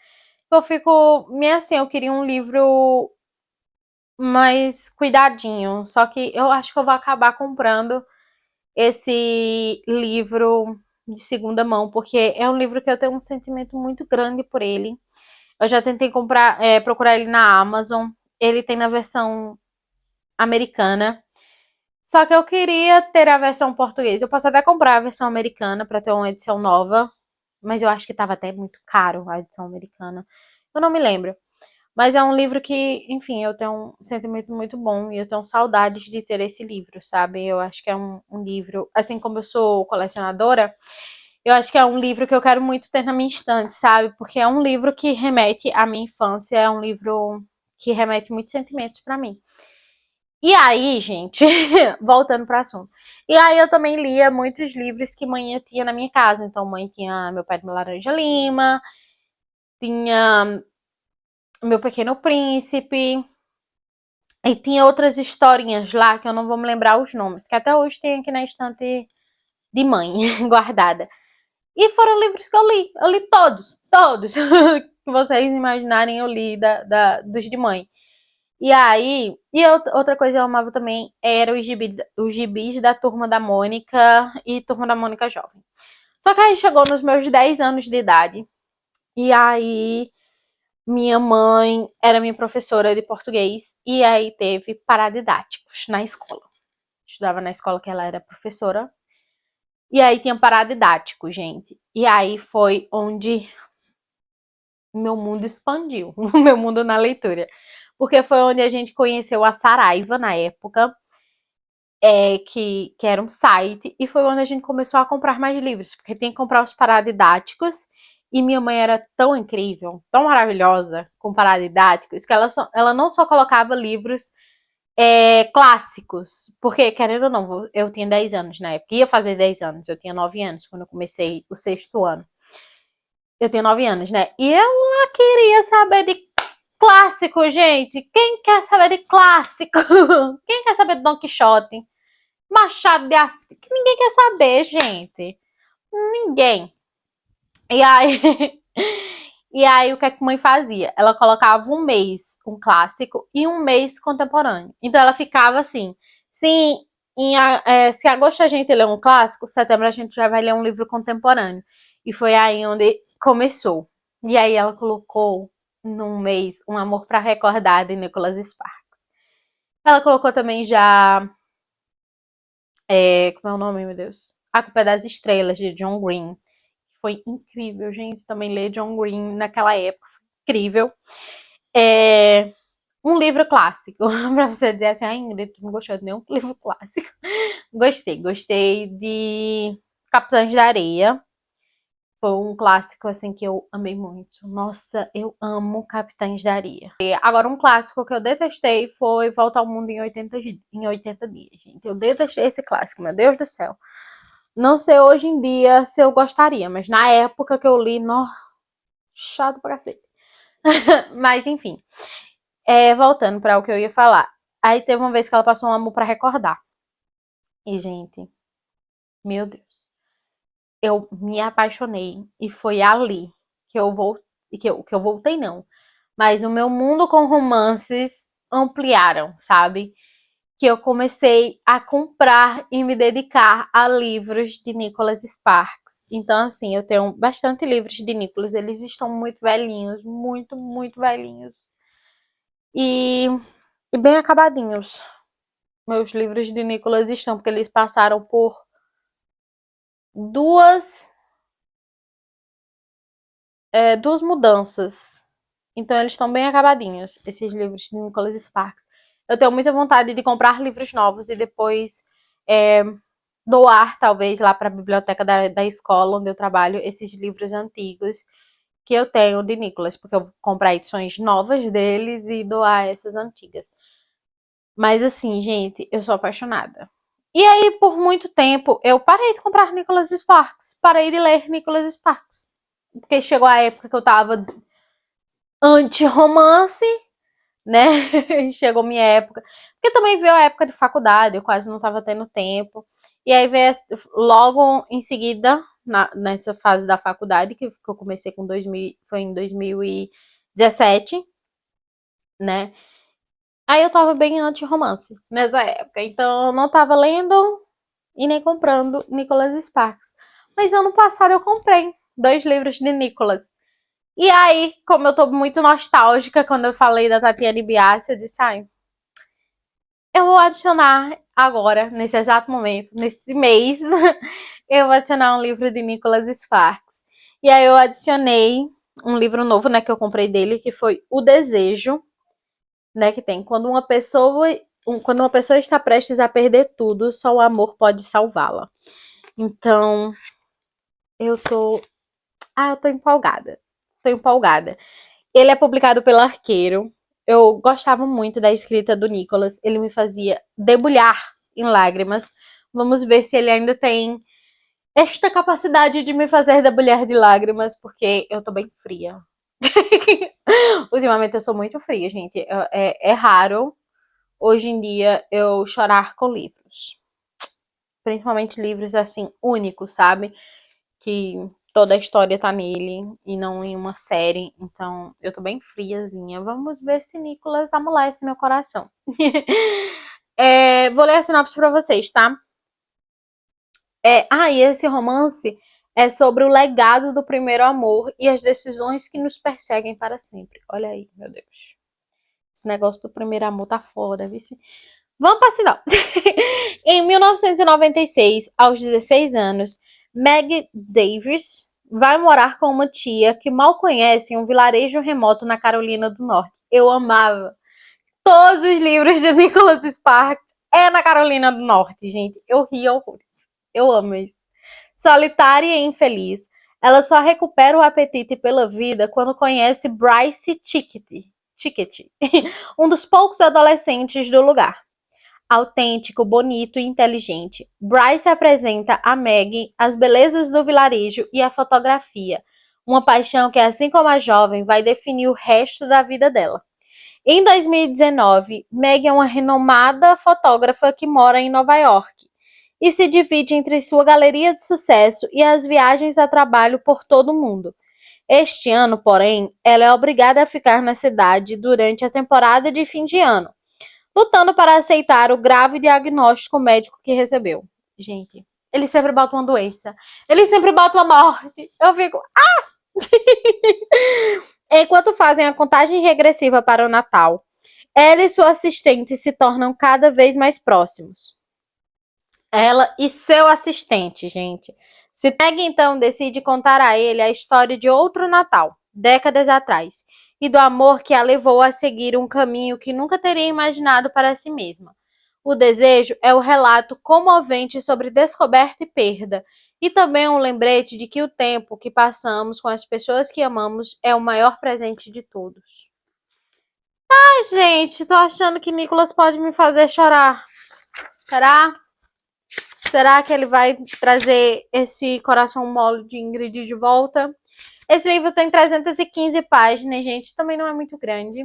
Eu fico, meio assim, eu queria um livro mais cuidadinho. Só que eu acho que eu vou acabar comprando esse livro de segunda mão, porque é um livro que eu tenho um sentimento muito grande por ele. Eu já tentei procurar ele na Amazon. Ele tem na versão americana. Só que eu queria ter a versão portuguesa. Eu posso até comprar a versão americana para ter uma edição nova, mas eu acho que estava até muito caro a edição americana. Eu não me lembro. Mas é um livro que, enfim, eu tenho um sentimento muito bom e eu tenho saudades de ter esse livro, sabe? Eu acho que é um livro, assim como eu sou colecionadora, eu acho que é um livro que eu quero muito ter na minha estante, sabe? Porque é um livro que remete à minha infância, é um livro que remete muitos sentimentos pra mim. E aí, gente, voltando para o assunto. E aí eu também lia muitos livros que mãe tinha na minha casa. Então, mãe tinha Meu Pai de Laranja Lima, tinha Meu Pequeno Príncipe, e tinha outras historinhas lá que eu não vou me lembrar os nomes, que até hoje tem aqui na estante de mãe, guardada. E foram livros que eu li. Eu li todos, todos. Que vocês imaginarem, eu li dos de mãe. E aí, outra coisa que eu amava também era os gibis da Turma da Mônica e Turma da Mônica Jovem. Só que aí chegou nos meus 10 anos de idade. E aí minha mãe era minha professora de português e aí teve paradidáticos na escola. Estudava na escola que ela era professora. E aí tinha paradidático, gente. E aí foi onde o meu mundo expandiu, o meu mundo na leitura. Porque foi onde a gente conheceu a Saraiva na época, que era um site, e foi onde a gente começou a comprar mais livros, porque tem que comprar os paradidáticos, e minha mãe era tão incrível, tão maravilhosa com paradidáticos, que ela não só colocava livros clássicos, porque, querendo ou não, eu tinha 10 anos na época, ia fazer 10 anos, eu tinha 9 anos quando eu comecei o sexto ano. Eu tinha 9 anos, né? E ela queria saber de clássico, gente. Quem quer saber de clássico? Quem quer saber de Don Quixote? Machado de Assis? Ninguém quer saber, gente. Ninguém. E aí, e aí o que a mãe fazia? Ela colocava um mês um clássico e um mês contemporâneo. Então ela ficava assim, sim, se agosto a gente lê um clássico, setembro a gente já vai ler um livro contemporâneo. E foi aí onde começou. E aí ela colocou num mês Um Amor para Recordar de Nicholas Sparks. Ela colocou também já como é o nome, meu Deus? A Culpa é das Estrelas de John Green. Foi incrível, gente, também ler John Green naquela época. Incrível. Um livro clássico, pra você dizer assim, Ingrid, tu não gostou de nenhum livro clássico. Gostei de Capitães da Areia. Foi um clássico, assim, que eu amei muito. Nossa, eu amo Capitães da Areia. Agora, um clássico que eu detestei foi Volta ao Mundo em 80 dias, gente. Eu detestei esse clássico, meu Deus do céu. Não sei hoje em dia se eu gostaria, mas na época que eu li, nossa, chato pra cacete. Mas, enfim. Voltando para o que eu ia falar. Aí teve uma vez que ela passou um amor para recordar. E, gente, meu Deus. Eu me apaixonei. E foi ali que eu voltei. Que eu voltei, não. Mas o meu mundo com romances ampliaram, sabe? Que eu comecei a comprar e me dedicar a livros de Nicholas Sparks. Então, assim, eu tenho bastante livros de Nicholas. Eles estão muito velhinhos, muito, muito velhinhos. E bem acabadinhos. Meus livros de Nicholas estão, porque eles passaram por duas, duas mudanças. Então eles estão bem acabadinhos, esses livros de Nicholas Sparks. Eu tenho muita vontade de comprar livros novos e depois doar, talvez, lá para a biblioteca da escola onde eu trabalho, esses livros antigos que eu tenho de Nicholas, porque eu vou comprar edições novas deles e doar essas antigas. Mas assim, gente, eu sou apaixonada. E aí, por muito tempo, eu parei de comprar Nicholas Sparks. Parei de ler Nicholas Sparks. Porque chegou a época que eu tava anti-romance, né? Chegou minha época. Porque também veio a época de faculdade, eu quase não tava tendo tempo. E aí veio logo em seguida, nessa fase da faculdade, que eu comecei com 2000, foi em 2017, né? Aí eu tava bem anti-romance nessa época. Então eu não tava lendo e nem comprando Nicholas Sparks. Mas ano passado eu comprei 2 livros de Nicholas. E aí, como eu tô muito nostálgica quando eu falei da Tatiana Biasi, eu disse, ai, eu vou adicionar agora, nesse exato momento, nesse mês, eu vou adicionar um livro de Nicholas Sparks. E aí eu adicionei um livro novo, né, que eu comprei dele, que foi O Desejo, né, que tem quando uma pessoa está prestes a perder tudo, só o amor pode salvá-la. Então, eu tô empolgada. Tô empolgada. Ele é publicado pelo Arqueiro. Eu gostava muito da escrita do Nicholas. Ele me fazia debulhar em lágrimas. Vamos ver se ele ainda tem esta capacidade de me fazer debulhar de lágrimas, porque eu tô bem fria. Ultimamente eu sou muito fria, gente. É raro, hoje em dia, eu chorar com livros. Principalmente livros, assim, únicos, sabe? Que toda a história tá nele e não em uma série. Então, eu tô bem friazinha. Vamos ver se Nicholas amolece meu coração. Vou ler a sinopse pra vocês, tá? E esse romance É sobre o legado do primeiro amor e as decisões que nos perseguem para sempre. Olha aí, meu Deus. Esse negócio do primeiro amor tá foda, viu? Vamos para sinopse. Em 1996, aos 16 anos, Meg Davis vai morar com uma tia que mal conhece em um vilarejo remoto na Carolina do Norte. Eu amava. Todos os livros de Nicholas Sparks é na Carolina do Norte, gente. Eu ri horrores. Eu amo isso. Solitária e infeliz, ela só recupera o apetite pela vida quando conhece Bryce Ticket, um dos poucos adolescentes do lugar. Autêntico, bonito e inteligente, Bryce apresenta a Meg as belezas do vilarejo e a fotografia, uma paixão que, assim como a jovem, vai definir o resto da vida dela. Em 2019, Meg é uma renomada fotógrafa que mora em Nova York e se divide entre sua galeria de sucesso e as viagens a trabalho por todo o mundo. Este ano, porém, ela é obrigada a ficar na cidade durante a temporada de fim de ano, lutando para aceitar o grave diagnóstico médico que recebeu. Gente, ele sempre bota uma doença. Ele sempre bota uma morte. Eu fico... Enquanto fazem a contagem regressiva para o Natal, ela e sua assistente se tornam cada vez mais próximos. Ela e seu assistente, gente. Se Peg, então, decide contar a ele a história de outro Natal, décadas atrás, e do amor que a levou a seguir um caminho que nunca teria imaginado para si mesma. O desejo é o relato comovente sobre descoberta e perda, e também um lembrete de que o tempo que passamos com as pessoas que amamos é o maior presente de todos. Ai, gente, tô achando que Nicholas pode me fazer chorar. Será? Será que ele vai trazer esse coração mole de Ingrid de volta? Esse livro tem 315 páginas, gente, também não é muito grande.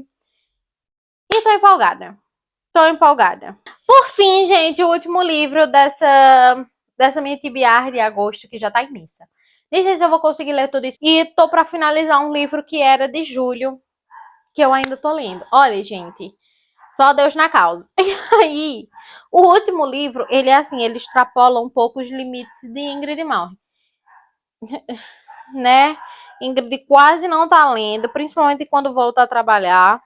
E tô empolgada. Tô empolgada. Por fim, gente, o último livro dessa minha TBR de agosto, que já tá imensa. Nem sei se eu vou conseguir ler tudo isso. E tô pra finalizar um livro que era de julho, que eu ainda tô lendo. Olha, gente, só Deus na causa. E aí, o último livro, ele é assim, ele extrapola um pouco os limites de Ingrid Malmrey, né? Ingrid quase não tá lendo, principalmente quando volta a trabalhar.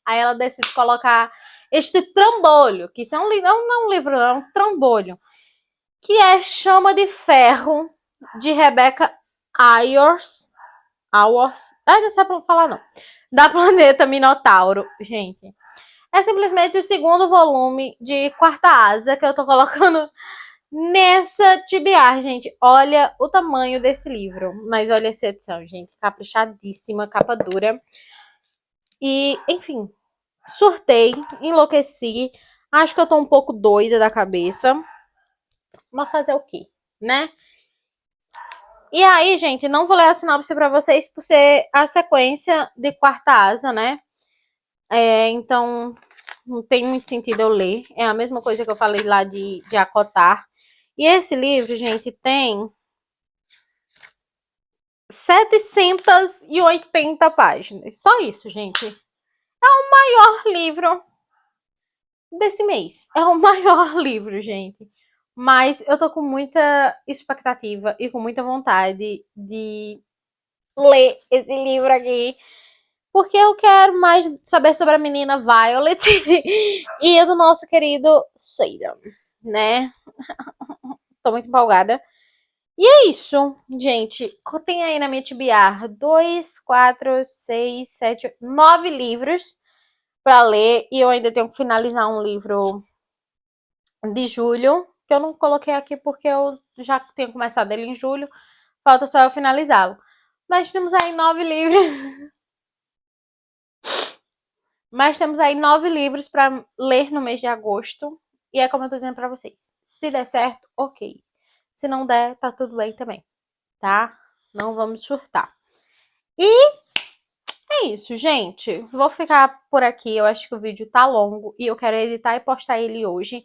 Aí ela decide colocar este trambolho, que isso é um livro, não é um livro, é um trambolho, que é Chama de Ferro, de Rebecca Ayers. Não sei falar não. Da Planeta Minotauro, gente. É simplesmente o segundo volume de Quarta Asa que eu tô colocando nessa TBR, gente. Olha o tamanho desse livro. Mas olha essa edição, gente. Caprichadíssima, capa dura. E, enfim, surtei, enlouqueci. Acho que eu tô um pouco doida da cabeça. Mas fazer o quê, né? E aí, gente, não vou ler a sinopse pra vocês por ser a sequência de Quarta Asa, né? Então, não tem muito sentido eu ler. É a mesma coisa que eu falei lá de Acotar. E esse livro, gente, tem 780 páginas. Só isso, gente. É o maior livro desse mês. É o maior livro, gente. Mas eu tô com muita expectativa e com muita vontade de ler esse livro aqui. Porque eu quero mais saber sobre a menina Violet e do nosso querido Shaden, né? Tô muito empolgada. E é isso, gente. Tem aí na minha TBR 2, 4, 6, 7, 9 livros pra ler. E eu ainda tenho que finalizar um livro de julho, que eu não coloquei aqui porque eu já tenho começado ele em julho. Falta só eu finalizá-lo. Mas temos aí 9 livros. Mas temos aí 9 livros pra ler no mês de agosto. E é como eu tô dizendo pra vocês. Se der certo, ok. Se não der, tá tudo bem também, tá? Não vamos surtar. E é isso, gente. Vou ficar por aqui. Eu acho que o vídeo tá longo e eu quero editar e postar ele hoje.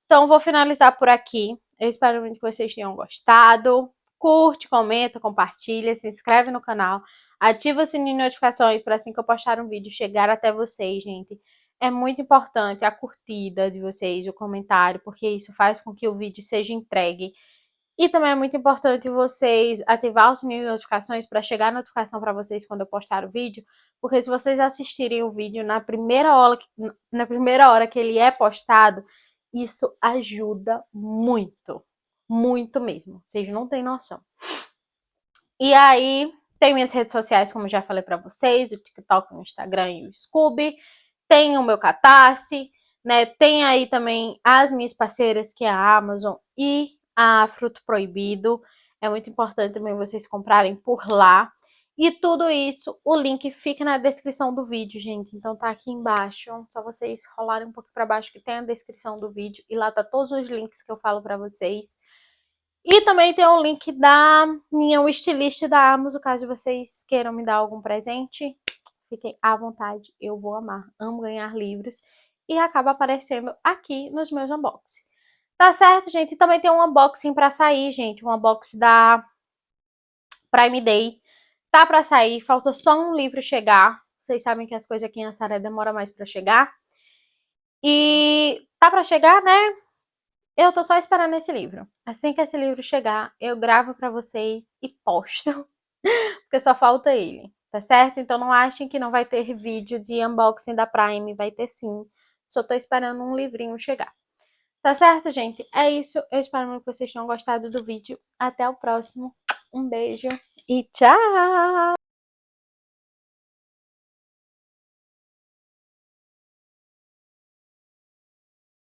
Então, vou finalizar por aqui. Eu espero muito que vocês tenham gostado. Curte, comenta, compartilha, se inscreve no canal. Ativa o sininho de notificações para assim que eu postar um vídeo chegar até vocês, gente. É muito importante a curtida de vocês, o comentário, porque isso faz com que o vídeo seja entregue E também é muito importante vocês ativar o sininho de notificações para chegar a notificação para vocês quando eu postar o vídeo, porque se vocês assistirem o vídeo na primeira hora que ele é postado, isso ajuda muito, muito mesmo. Vocês não têm noção. E aí, tem minhas redes sociais, como já falei para vocês, o TikTok, o Instagram e o Scooby. Tem o meu Catarse, né? Tem aí também as minhas parceiras, que é a Amazon e a Fruto Proibido. É muito importante também vocês comprarem por lá. E tudo isso, o link fica na descrição do vídeo, gente. Então tá aqui embaixo, só vocês rolarem um pouco para baixo que tem a descrição do vídeo. E lá tá todos os links que eu falo para vocês. E também tem o link da minha wishlist da Amazon, caso vocês queiram me dar algum presente. Fiquem à vontade, eu vou amar. Amo ganhar livros. E acaba aparecendo aqui nos meus unboxings. Tá certo, gente? E também tem um unboxing pra sair, gente. Um unboxing da Prime Day. Tá pra sair, falta só um livro chegar. Vocês sabem que as coisas aqui em Assaré demoram mais pra chegar. E tá pra chegar, né? Eu tô só esperando esse livro. Assim que esse livro chegar, eu gravo pra vocês e posto. Porque só falta ele, tá certo? Então não achem que não vai ter vídeo de unboxing da Prime. Vai ter sim. Só tô esperando um livrinho chegar. Tá certo, gente? É isso. Eu espero muito que vocês tenham gostado do vídeo. Até o próximo. Um beijo e tchau!